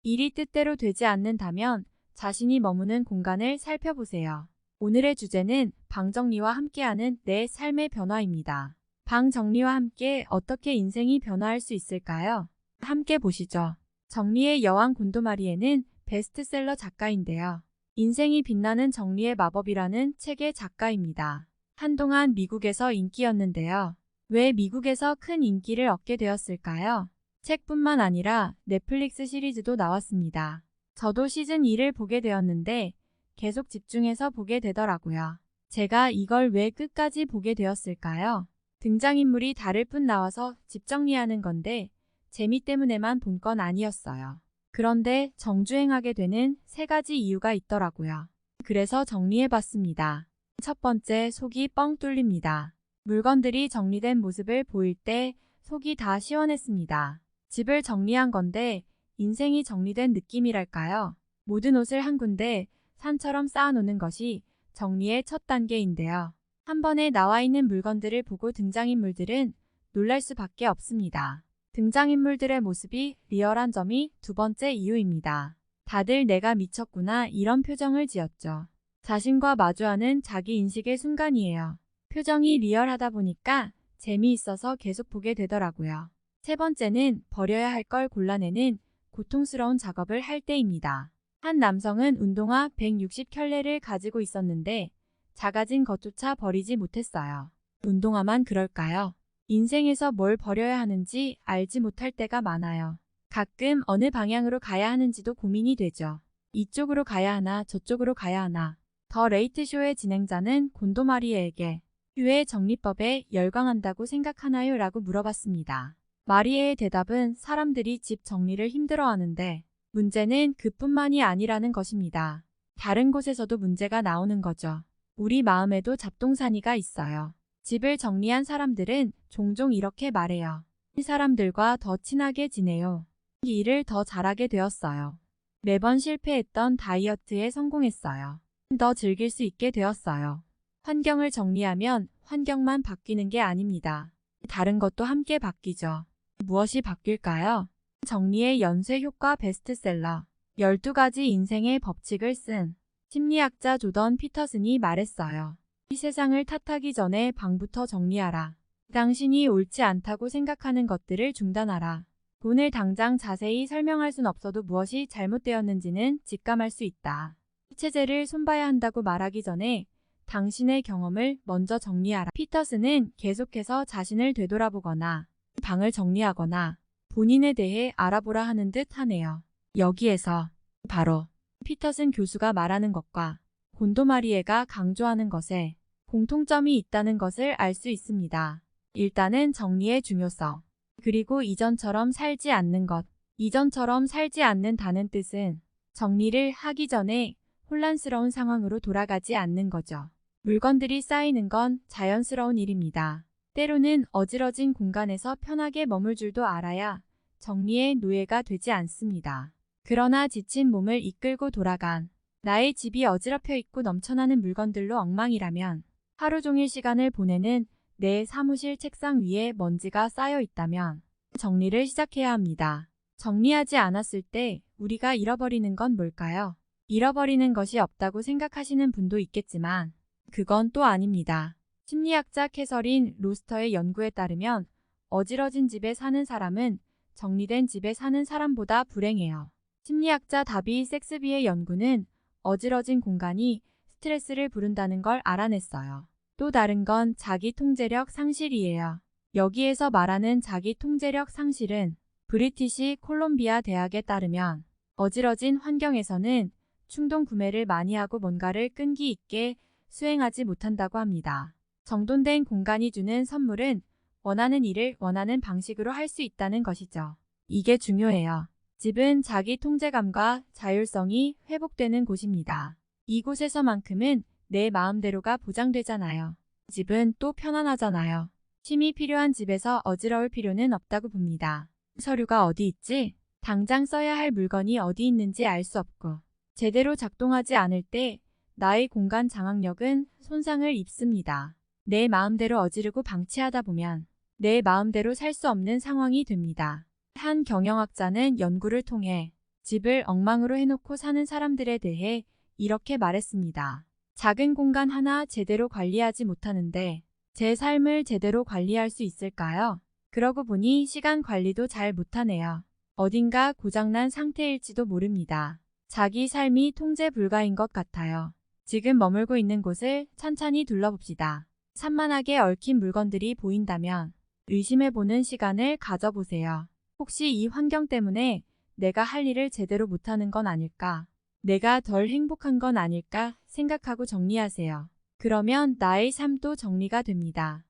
일이 뜻대로 되지 않는다면 자신이 머무는 공간을 살펴보세요. 오늘의 주제는 방 정리와 함께하는 내 삶의 변화입니다. 방 정리와 함께 어떻게 인생이 변화할 수 있을까요? 함께 보시죠. 정리의 여왕 곤도마리에는 베스트셀러 작가인데요. 인생이 빛나는 정리의 마법이라는 책의 작가입니다. 한동안 미국에서 인기였는데요. 왜 미국에서 큰 인기를 얻게 되었을까요? 책뿐만 아니라 넷플릭스 시리즈도 나왔습니다. 저도 시즌 2를 보게 되었는데 계속 집중해서 보게 되더라고요. 제가 이걸 왜 끝까지 보게 되었을까요? 등장인물이 다를 뿐 나와서 집 정리하는 건데 재미 때문에만 본 건 아니었어요. 그런데 정주행하게 되는 3가지 이유가 있더라고요. 그래서 정리해봤습니다. 첫 번째, 속이 뻥 뚫립니다. 물건들이 정리된 모습을 보일 때 속이 다 시원했습니다. 집을 정리한 건데 인생이 정리된 느낌이랄까요? 모든 옷을 한 군데 산처럼 쌓아놓는 것이 정리의 첫 단계인데요. 한 번에 나와 있는 물건들을 보고 등장인물들은 놀랄 수밖에 없습니다. 등장인물들의 모습이 리얼한 점이 두 번째 이유입니다. 다들 내가 미쳤구나 이런 표정을 지었죠. 자신과 마주하는 자기 인식의 순간이에요. 표정이 리얼하다 보니까 재미있어서 계속 보게 되더라고요. 세 번째는 버려야 할 걸 골라내는 고통스러운 작업을 할 때입니다. 한 남성은 운동화 160켤레를 가지고 있었는데 작아진 것조차 버리지 못했어요. 운동화만 그럴까요? 인생에서 뭘 버려야 하는지 알지 못할 때가 많아요. 가끔 어느 방향으로 가야 하는지도 고민이 되죠. 이쪽으로 가야 하나 저쪽으로 가야 하나. 더 레이트쇼의 진행자는 곤도마리에에게 휴의 정리법에 열광한다고 생각하나요? 라고 물어봤습니다. 마리에의 대답은 사람들이 집 정리를 힘들어하는데 문제는 그뿐만이 아니라는 것입니다. 다른 곳에서도 문제가 나오는 거죠. 우리 마음에도 잡동사니가 있어요. 집을 정리한 사람들은 종종 이렇게 말해요. 이 사람들과 더 친하게 지내요. 이 일을 더 잘하게 되었어요. 매번 실패했던 다이어트에 성공했어요. 더 즐길 수 있게 되었어요. 환경을 정리하면 환경만 바뀌는 게 아닙니다. 다른 것도 함께 바뀌죠. 무엇이 바뀔까요? 정리의 연쇄 효과 베스트셀러 12가지 인생의 법칙을 쓴 심리학자 조던 피터슨이 말했어요. 이 세상을 탓하기 전에 방부터 정리하라. 당신이 옳지 않다고 생각하는 것들을 중단하라. 오늘 당장 자세히 설명할 순 없어도 무엇이 잘못되었는지는 직감할 수 있다. 체제를 손봐야 한다고 말하기 전에 당신의 경험을 먼저 정리하라. 피터슨은 계속해서 자신을 되돌아보거나 방을 정리하거나 본인에 대해 알아보라 하는 듯 하네요. 여기에서 바로 피터슨 교수가 말하는 것과 곤도마리에가 강조하는 것에 공통점이 있다는 것을 알 수 있습니다. 일단은 정리의 중요성, 그리고 이전처럼 살지 않는 것. 이전처럼 살지 않는다는 뜻은 정리를 하기 전에 혼란스러운 상황으로 돌아가지 않는 거죠. 물건들이 쌓이는 건 자연스러운 일입니다. 때로는 어지러진 공간에서 편하게 머물 줄도 알아야 정리의 노예가 되지 않습니다. 그러나 지친 몸을 이끌고 돌아간 나의 집이 어지럽혀 있고 넘쳐나는 물건들로 엉망이라면, 하루 종일 시간을 보내는 내 사무실 책상 위에 먼지가 쌓여 있다면 정리를 시작해야 합니다. 정리하지 않았을 때 우리가 잃어버리는 건 뭘까요? 잃어버리는 것이 없다고 생각하시는 분도 있겠지만 그건 또 아닙니다. 심리학자 캐서린 로스터의 연구에 따르면 어지러진 집에 사는 사람은 정리된 집에 사는 사람보다 불행해요. 심리학자 다비 섹스비의 연구는 어지러진 공간이 스트레스를 부른다는 걸 알아냈어요. 또 다른 건 자기 통제력 상실이에요. 여기에서 말하는 자기 통제력 상실은 브리티시 콜롬비아 대학에 따르면 어지러진 환경에서는 충동 구매를 많이 하고 뭔가를 끈기 있게 수행하지 못한다고 합니다. 정돈된 공간이 주는 선물은 원하는 일을 원하는 방식으로 할 수 있다는 것이죠. 이게 중요해요. 집은 자기 통제감과 자율성이 회복되는 곳입니다. 이곳에서만큼은 내 마음대로가 보장되잖아요. 집은 또 편안하잖아요. 쉼이 필요한 집에서 어지러울 필요는 없다고 봅니다. 서류가 어디 있지? 당장 써야 할 물건이 어디 있는지 알 수 없고 제대로 작동하지 않을 때 나의 공간 장악력은 손상을 입습니다. 내 마음대로 어지르고 방치하다 보면 내 마음대로 살 수 없는 상황이 됩니다. 한 경영학자는 연구를 통해 집을 엉망으로 해놓고 사는 사람들에 대해 이렇게 말했습니다. 작은 공간 하나 제대로 관리하지 못하는데 제 삶을 제대로 관리할 수 있을까요? 그러고 보니 시간 관리도 잘 못하네요. 어딘가 고장난 상태일지도 모릅니다. 자기 삶이 통제 불가인 것 같아요. 지금 머물고 있는 곳을 천천히 둘러봅시다. 산만하게 얽힌 물건들이 보인다면 의심해보는 시간을 가져보세요. 혹시 이 환경 때문에 내가 할 일을 제대로 못하는 건 아닐까? 내가 덜 행복한 건 아닐까 생각하고 정리하세요. 그러면 나의 삶도 정리가 됩니다.